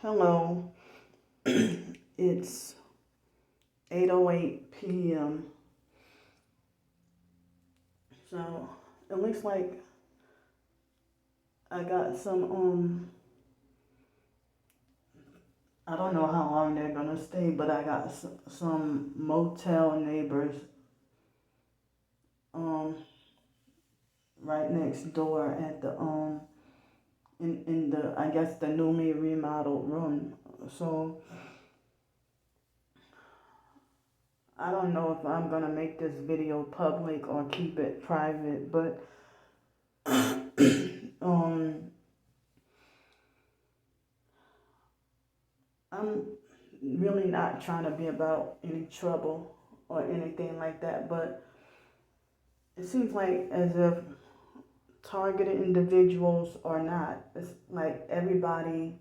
Hello, it's 8:08 p.m. So it looks like I got I don't know how long they're gonna stay, but I got some motel neighbors um right next door at the in the, I guess, the newly remodeled room. So I don't know if I'm gonna make this video public or keep it private, but um I'm really not trying to be about any trouble or anything like that, but it seems like as if targeted individuals or not, it's like everybody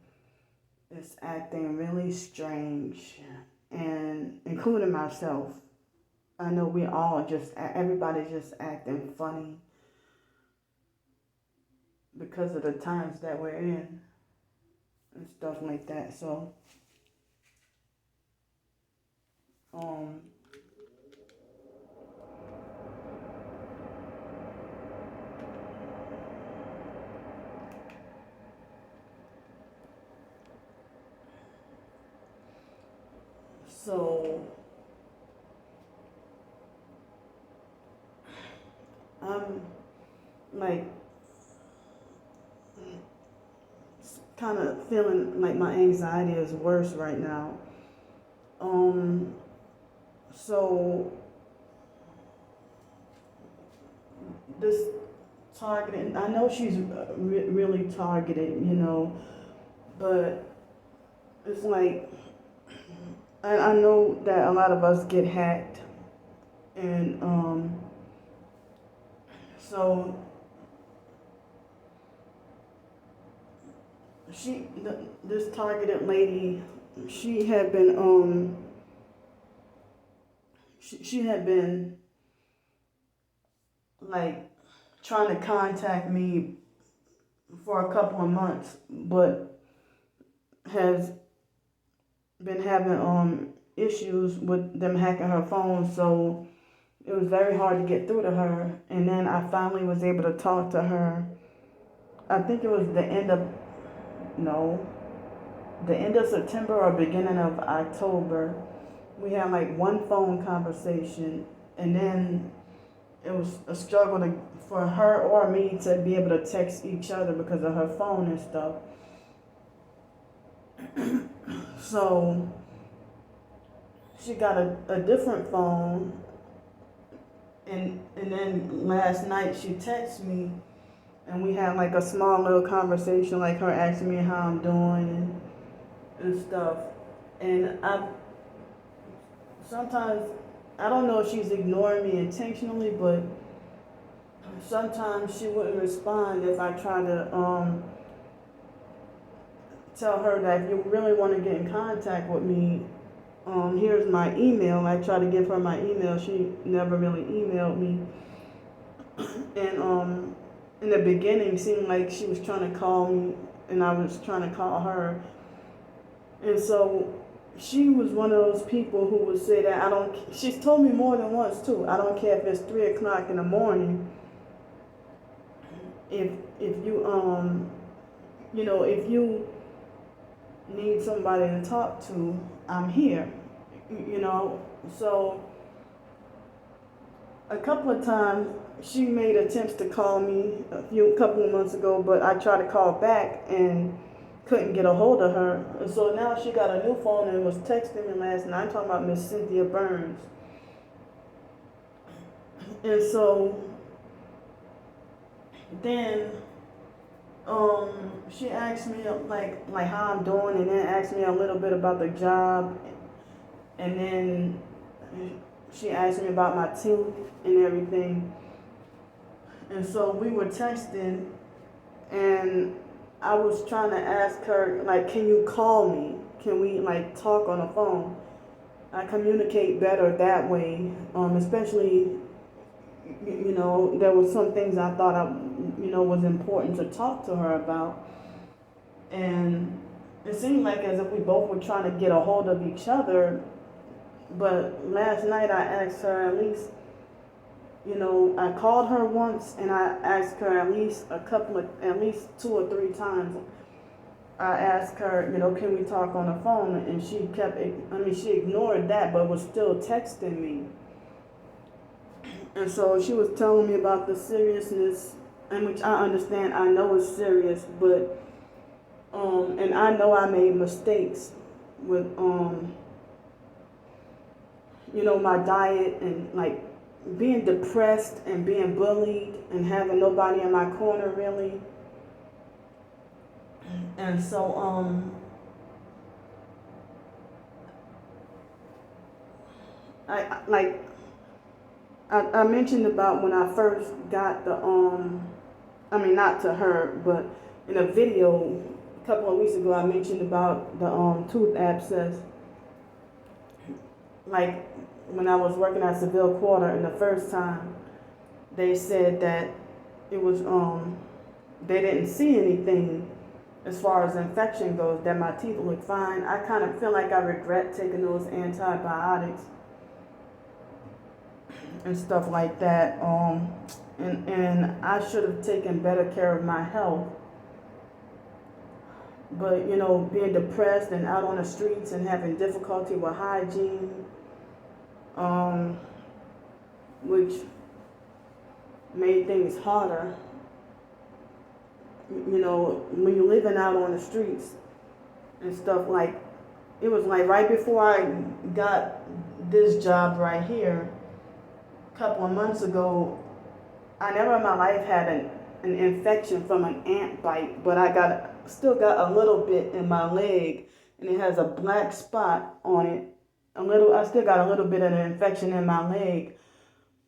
is acting really strange, and including myself. I know we all everybody's just acting funny because of the times that we're in and stuff like that. So, um, so I'm like kind of feeling like my anxiety is worse right now. Um, so this targeted, I know she's really targeted, but it's like, I know that a lot of us get hacked, and so this targeted lady, she had been she had been like trying to contact me for a couple of months, but has been having issues with them hacking her phone, so it was very hard to get through to her. And then I finally was able to talk to her. I think it was no, the end of September or beginning of October. We had like one phone conversation, and then it was a struggle for her or me to be able to text each other because of her phone and stuff. So she got a different phone, and then last night she texted me, and we had like a small little conversation, like her asking me how I'm doing and stuff. And sometimes, I don't know if she's ignoring me intentionally, but sometimes she wouldn't respond if I try to tell her that if you really want to get in contact with me, here's my email. I tried to give her my email. She never really emailed me. And in the beginning, it seemed like she was trying to call me, and I was trying to call her. And so she was one of those people who would say that she's told me more than once too, I don't care if it's 3 o'clock in the morning. If you if you need somebody to talk to, I'm here. So a couple of times she made attempts to call me a couple of months ago, but I tried to call back and couldn't get a hold of her. And so now she got a new phone and was texting me last night. I'm talking about Miss Cynthia Burns. And so then she asked me like how I'm doing, and then asked me a little bit about the job, and then she asked me about my tooth and everything. And so we were texting, and I was trying to ask her, like, can you call me? Can we like talk on the phone? I communicate better that way, especially, there was some things I thought was important to talk to her about. And it seemed like as if we both were trying to get a hold of each other. But last night I asked her at least, I called her once and I asked her at least at least 2 or 3 times. I asked her, can we talk on the phone? And she she ignored that, but was still texting me. And so she was telling me about the seriousness, and which I understand, I know is serious, but, and I know I made mistakes with, my diet and like being depressed and being bullied and having nobody in my corner really. And so, I mentioned about when I first got the, not to her, but in a video a couple of weeks ago, I mentioned about the tooth abscess. Like when I was working at Seville Quarter, and the first time they said that it was, they didn't see anything as far as infection goes, that my teeth look fine. I kind of feel like I regret taking those antibiotics and stuff like that. And I should have taken better care of my health. But, being depressed and out on the streets and having difficulty with hygiene, which made things harder. When you're living out on the streets and stuff, like, it was like right before I got this job right here, a couple of months ago, I never in my life had an infection from an ant bite, but I still got a little bit in my leg, and it has a black spot on it. I still got a little bit of an infection in my leg,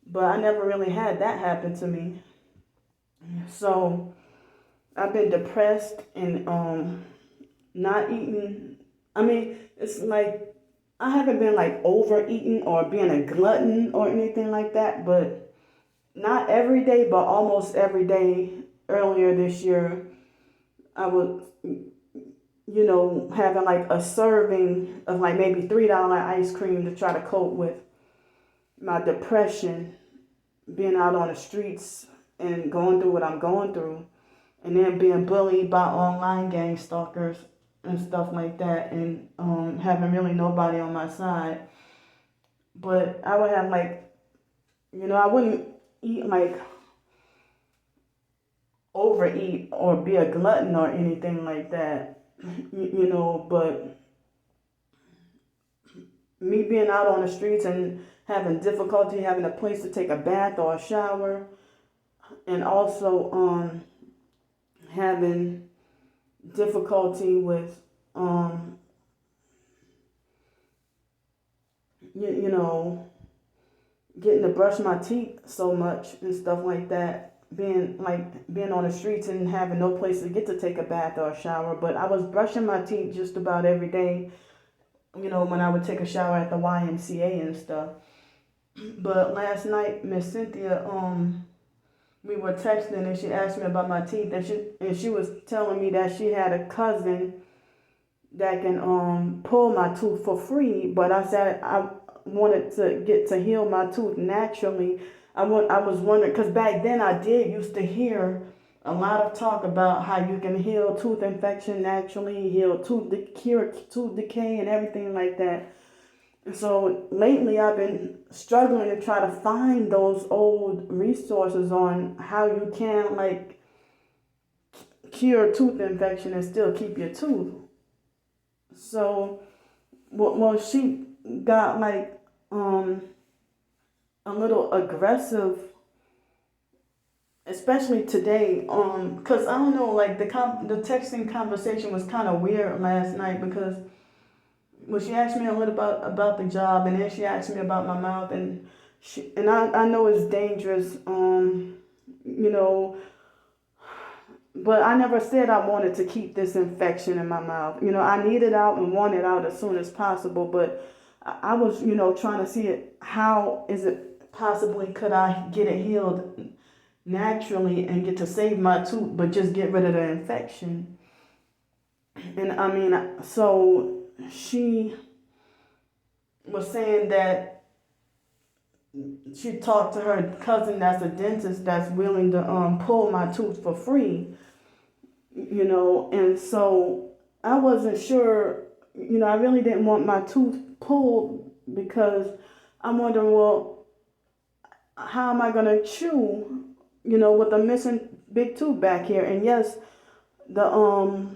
but I never really had that happen to me. So I've been depressed and not eating. It's like I haven't been like overeating or being a glutton or anything like that, but not every day, but almost every day. Earlier this year, I was, having like a serving of like maybe $3 ice cream to try to cope with my depression, being out on the streets and going through what I'm going through, and then being bullied by online gang stalkers and stuff like that, and having really nobody on my side. But I would have like, I wouldn't eat like overeat or be a glutton or anything like that, but me being out on the streets and having difficulty having a place to take a bath or a shower, and also having difficulty with getting to brush my teeth so much and stuff like that, being on the streets and having no place to get to take a bath or a shower. But I was brushing my teeth just about every day, when I would take a shower at the YMCA and stuff. But last night, Miss Cynthia, we were texting and she asked me about my teeth, and she was telling me that she had a cousin that can pull my tooth for free. But I said I wanted to get to heal my tooth naturally. I was wondering, because back then I used to hear a lot of talk about how you can heal tooth infection naturally, cure tooth decay and everything like that. And so lately I've been struggling to try to find those old resources on how you can like cure tooth infection and still keep your tooth. So, well, she got like a little aggressive, especially today, because I don't know, like the texting conversation was kind of weird last night, because she asked me a little about the job, and then she asked me about my mouth, and I know it's dangerous, but I never said I wanted to keep this infection in my mouth. I need it out and want it out as soon as possible, but I was, trying to see it. How is it possibly could I get it healed naturally and get to save my tooth, but just get rid of the infection? And I mean, so she was saying that she talked to her cousin that's a dentist that's willing to pull my tooth for free, and so I wasn't sure, I really didn't want my tooth pulled because I'm wondering, well, how am I going to chew, with a missing big tooth back here? And yes, the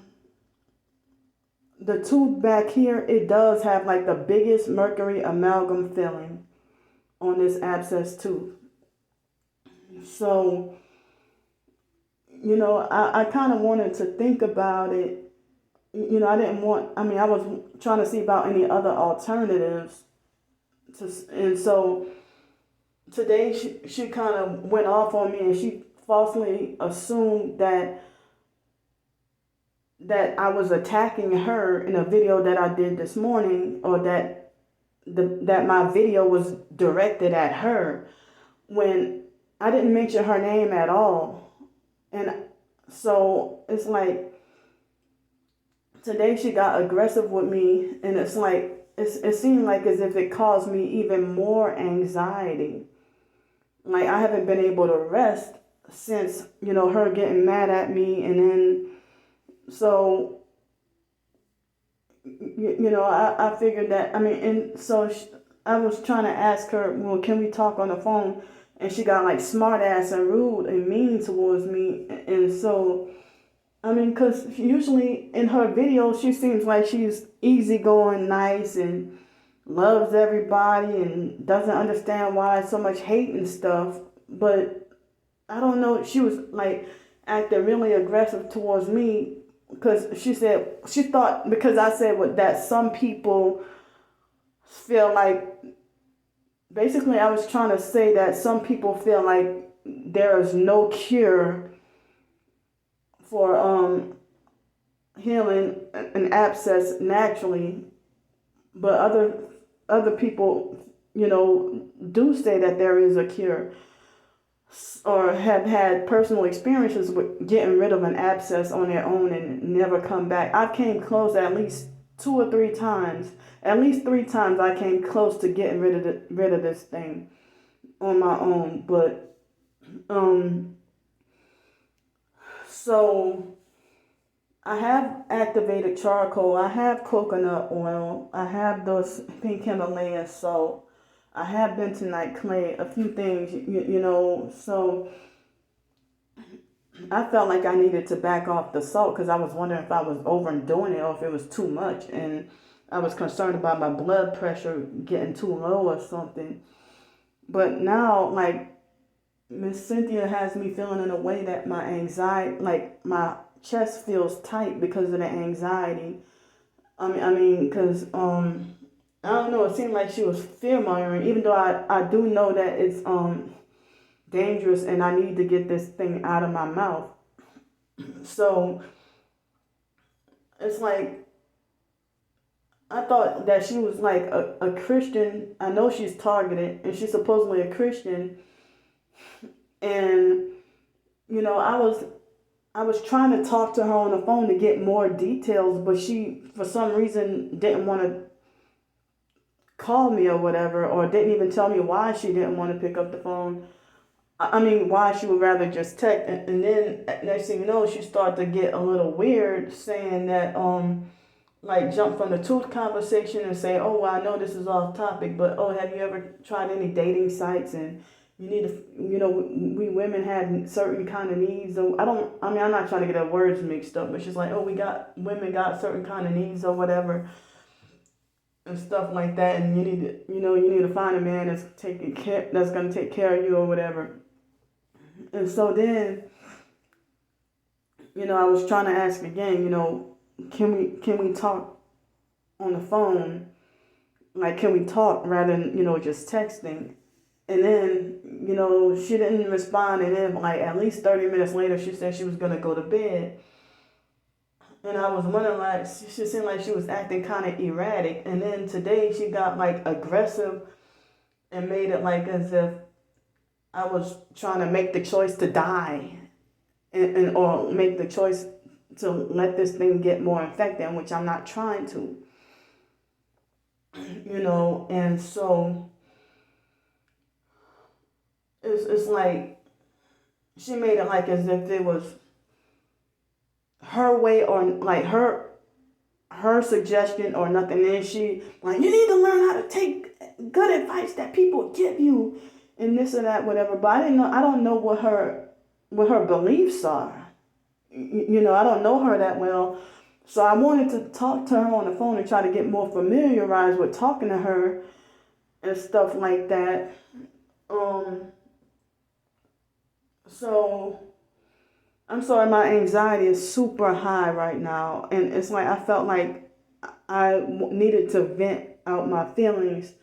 the tooth back here, it does have like the biggest mercury amalgam filling on this abscess tooth. So, I kind of wanted to think about it. I was trying to see about any other alternatives. And so today she kind of went off on me, and she falsely assumed that I was attacking her in a video that I did this morning, or that my video was directed at her, when I didn't mention her name at all. And so it's like today she got aggressive with me, and it's like it seemed like as if it caused me even more anxiety. Like I haven't been able to rest since, her getting mad at me. And then so I figured that, and so I was trying to ask her, well, can we talk on the phone? And she got like smart ass and rude and mean towards me. And so, because usually in her videos, she seems like she's easygoing, nice, and loves everybody and doesn't understand why so much hate and stuff. But I don't know, she was like acting really aggressive towards me because she thought, because I said that some people feel like, basically I was trying to say that some people feel like there is no cure for healing an abscess naturally, but other people, do say that there is a cure, or have had personal experiences with getting rid of an abscess on their own and never come back. I came close at least 2 or 3 times. At least 3 times I came close to getting rid of this thing on my own. But so I have activated charcoal, I have coconut oil, I have those pink Himalayan salt, I have bentonite clay, a few things, so I felt like I needed to back off the salt because I was wondering if I was overdoing it or if it was too much, and I was concerned about my blood pressure getting too low or something. But now, like, Miss Cynthia has me feeling in a way that my anxiety, like my chest feels tight because of the anxiety. Because I don't know, it seemed like she was fear mongering, even though I do know that it's dangerous and I need to get this thing out of my mouth. So it's like I thought that she was like a Christian. I know she's targeted and she's supposedly a Christian. And I was trying to talk to her on the phone to get more details, but she for some reason didn't want to call me or whatever, or didn't even tell me why she didn't want to pick up the phone. Why she would rather just text. And then next thing you know, she started to get a little weird, saying that like jump from the tooth conversation and say, oh, well, I know this is off topic, but oh, have you ever tried any dating sites? And you need to, we women had certain kind of needs. So I'm not trying to get her words mixed up, but she's like, oh, women got certain kind of needs or whatever and stuff like that. And you need to find a man that's going to take care of you or whatever. And so then, I was trying to ask again, can we talk on the phone? Like, can we talk rather than, just texting? And then, she didn't respond. And then, like, at least 30 minutes later, she said she was going to go to bed. And I was wondering, like, she seemed like she was acting kind of erratic. And then today she got, like, aggressive and made it like as if I was trying to make the choice to die or make the choice to let this thing get more infected, which I'm not trying to, and so it's like she made it like as if it was her way or like her suggestion or nothing. And she like, you need to learn how to take good advice that people give you and this and that, whatever. But I don't know what her beliefs are. I don't know her that well. So I wanted to talk to her on the phone and try to get more familiarized with talking to her and stuff like that. So I'm sorry, my anxiety is super high right now. And it's like I felt like I needed to vent out my feelings.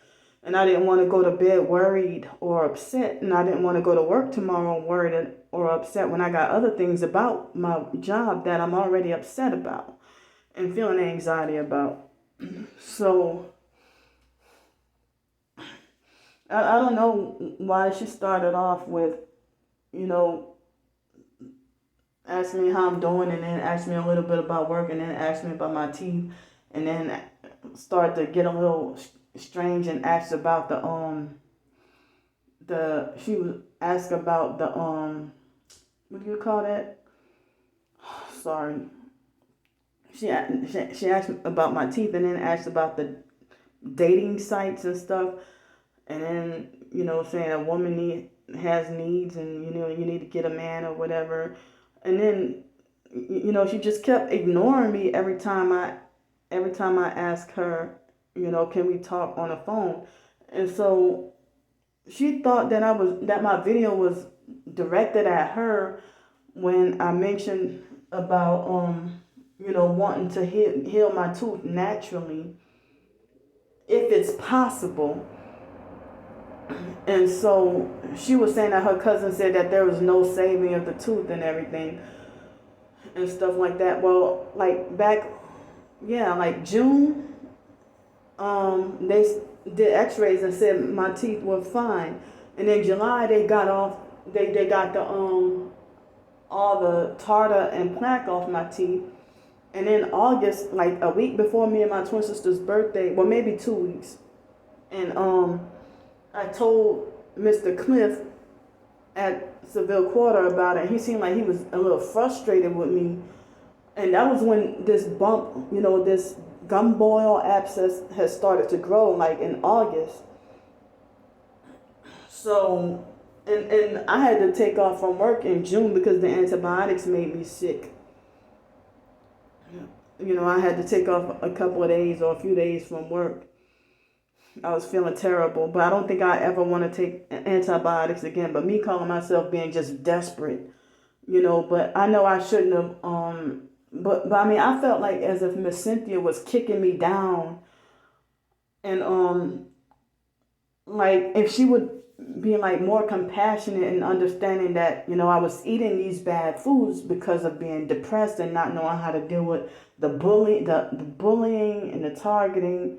And I didn't want to go to bed worried or upset. And I didn't want to go to work tomorrow worried or upset when I got other things about my job that I'm already upset about and feeling anxiety about. So I don't know why she started off with, ask me how I'm doing, and then ask me a little bit about work, and then ask me about my teeth, and then start to get a little strange and asked about she was asked about the what do you call that? Sorry. She asked about my teeth, and then asked about the dating sites and stuff, and then saying a woman has needs, and you need to get a man or whatever. And then, she just kept ignoring me every time I asked her, can we talk on the phone? And so she thought that my video was directed at her when I mentioned about, wanting to heal my tooth naturally, if it's possible. And so she was saying that her cousin said that there was no saving of the tooth and everything and stuff like that. Well, like back, like June, they did x-rays and said my teeth were fine. And in July they got the all the tartar and plaque off my teeth. And in August, like a week before me and my twin sister's birthday, well maybe 2 weeks, and I told Mr. Cliff at Seville Quarter about it. He seemed like he was a little frustrated with me. And that was when this bump, this gum boil abscess has started to grow, like in August. So, and I had to take off from work in June because the antibiotics made me sick. I had to take off a couple of days or a few days from work. I was feeling terrible, but I don't think I ever want to take antibiotics again. But me calling myself being just desperate, but I know I shouldn't have. But I mean, I felt like as if Miss Cynthia was kicking me down, and like if she would be like more compassionate and understanding that I was eating these bad foods because of being depressed and not knowing how to deal with the bullying and the targeting.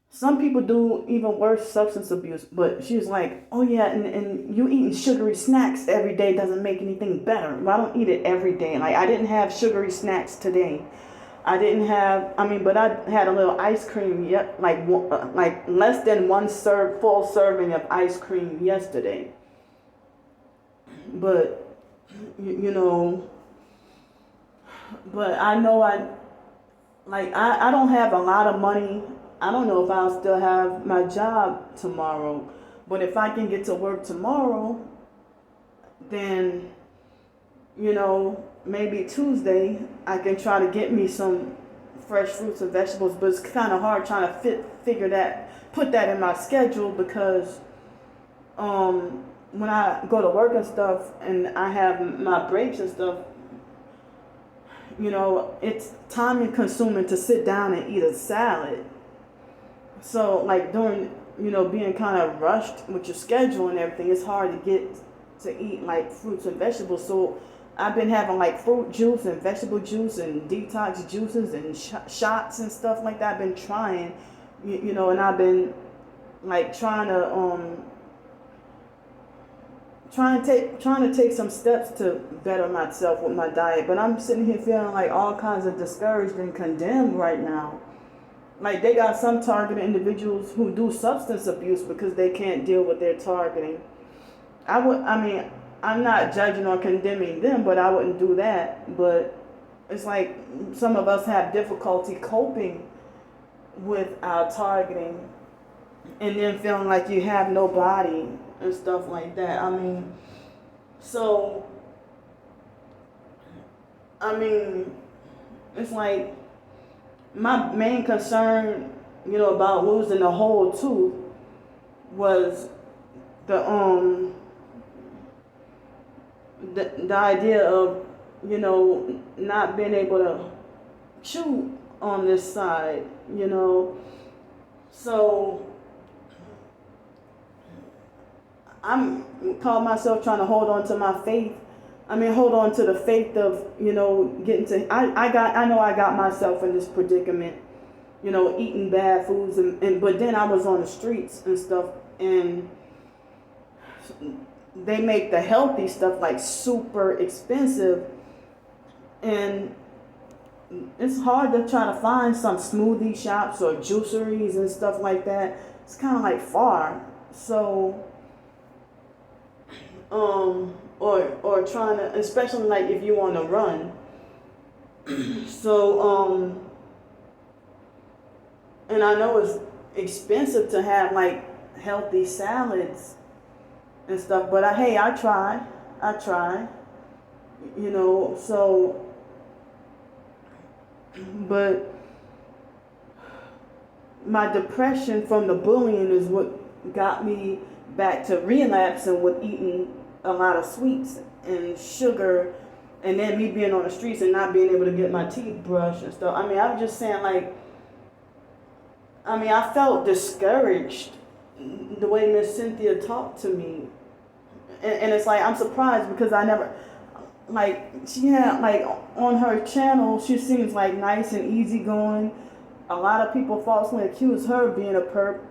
Some people do even worse, substance abuse. But she was like, oh yeah, and you eating sugary snacks every day doesn't make anything better. Well, I don't eat it every day. Like, I didn't have sugary snacks today. But I had a little ice cream, like less than full serving of ice cream yesterday. But, but I know I don't have a lot of money. I don't know if I'll still have my job tomorrow, but if I can get to work tomorrow, then, maybe Tuesday I can try to get me some fresh fruits and vegetables, but it's kind of hard trying to put that in my schedule because when I go to work and stuff and I have my breaks and stuff, it's time consuming to sit down and eat a salad. So, like, during, being kind of rushed with your schedule and everything, it's hard to get to eat, like, fruits and vegetables. So, I've been having, like, fruit juice and vegetable juice and detox juices and shots and stuff like that. I've been trying, and I've been, like, trying trying to take some steps to better myself with my diet, but I'm sitting here feeling like all kinds of discouraged and condemned right now. Like they got some targeted individuals who do substance abuse because they can't deal with their targeting. I'm not judging or condemning them, but I wouldn't do that. But it's like some of us have difficulty coping with our targeting and then feeling like you have no body and stuff like that. So, it's like my main concern, about losing the whole tooth was the idea of, not being able to chew on this side, So I'm call myself trying to hold on to my faith. Hold on to the faith of, getting to, I know I got myself in this predicament, eating bad foods but then I was on the streets and stuff, and they make the healthy stuff like super expensive, and it's hard to try to find some smoothie shops or juiceries and stuff like that. It's kind of like far. So, or trying to, especially like if you want to run. So, and I know it's expensive to have like healthy salads and stuff, but I try, so, but my depression from the bullying is what got me back to relapsing with eating a lot of sweets and sugar, and then me being on the streets and not being able to get my teeth brushed and stuff. I'm just saying, like, I felt discouraged the way Miss Cynthia talked to me. And it's like, I'm surprised because I never, like, she had, like, on her channel, she seems like nice and easygoing. A lot of people falsely accuse her of being a perp.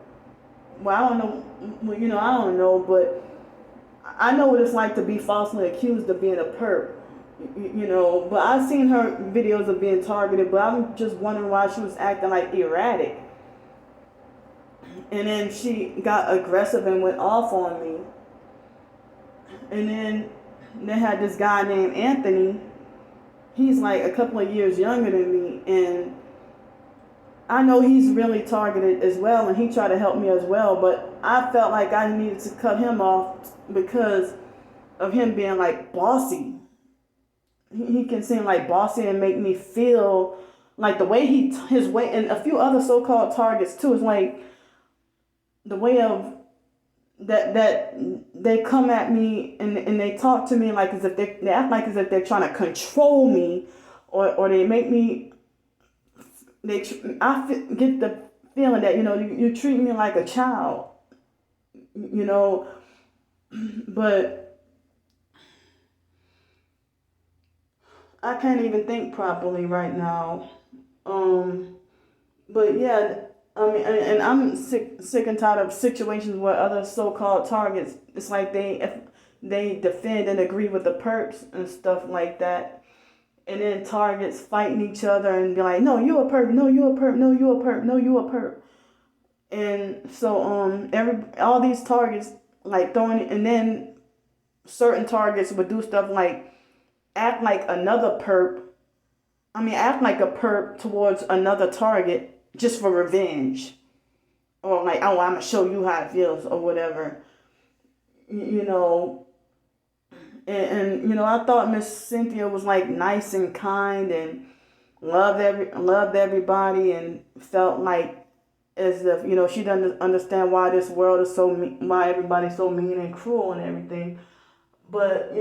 Well, I don't know, but I know what it's like to be falsely accused of being a perp, but I've seen her videos of being targeted, but I'm just wondering why she was acting like erratic. And then she got aggressive and went off on me. And then they had this guy named Anthony. He's like a couple of years younger than me, and I know he's really targeted as well, and he tried to help me as well, but I felt like I needed to cut him off because of him being like bossy. He can seem like bossy and make me feel like the way his way, and a few other so-called targets too, is like the way of that they come at me and they talk to me like as if they act like as if they're trying to control me, or they make me, I get the feeling that, you treat me like a child, but I can't even think properly right now. But yeah, and I'm sick and tired of situations where other so-called targets, it's like they defend and agree with the perps and stuff like that. And then targets fighting each other and be like, no, you a perp, no, you a perp, no, you a perp, no, you a perp. And so all these targets like throwing it, and then certain targets would do stuff like act like another perp. Act like a perp towards another target just for revenge. Or like, oh, I'm gonna show you how it feels or whatever. And I thought Miss Cynthia was like nice and kind and loved everybody, and felt like as if she doesn't understand why this world is so why everybody's so mean and cruel and everything. But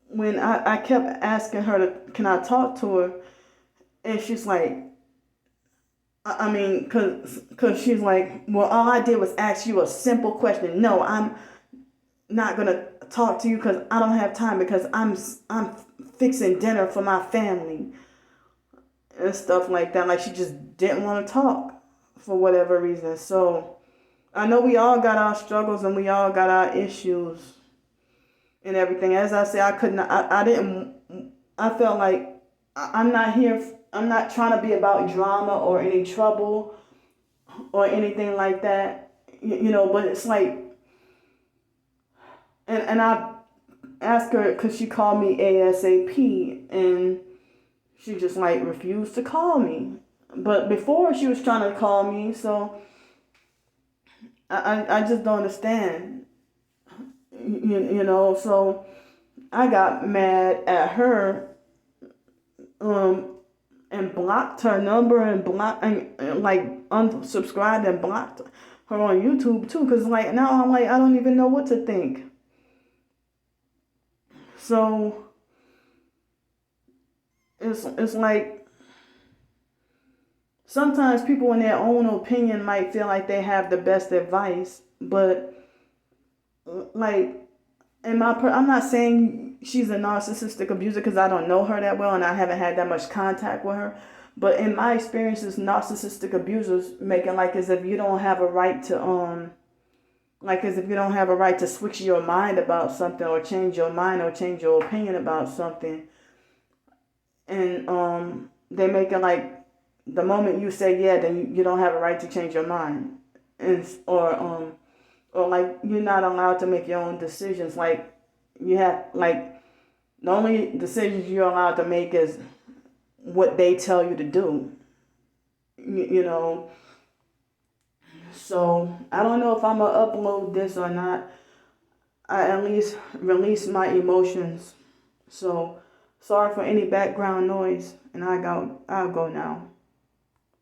when I kept asking her can I talk to her, and she's like, cause she's like, well, all I did was ask you a simple question. No, I'm not gonna talk to you because I don't have time, because I'm fixing dinner for my family and stuff like that. Like she just didn't want to talk for whatever reason. So I know we all got our struggles and we all got our issues, and everything. As I said, I felt like I'm not here, I'm not trying to be about drama or any trouble or anything like that, but it's like, and I asked her, because she called me ASAP, and she just like refused to call me. But before she was trying to call me, so I just don't understand, so I got mad at her, and blocked her number and like unsubscribed and blocked her on YouTube too, because like now I'm like, I don't even know what to think. So it's like sometimes people in their own opinion might feel like they have the best advice, but like I'm not saying she's a narcissistic abuser because I don't know her that well and I haven't had that much contact with her. But in my experiences, narcissistic abusers make it like as if you don't have a right to switch your mind about something or change your mind or change your opinion about something. And they make it like the moment you say yeah, then you don't have a right to change your mind, or like you're not allowed to make your own decisions. Like you have like the only decisions you're allowed to make is what they tell you to do. You know. So I don't know if I'm gonna upload this or not. I at least release my emotions. So sorry for any background noise, and I'll go now.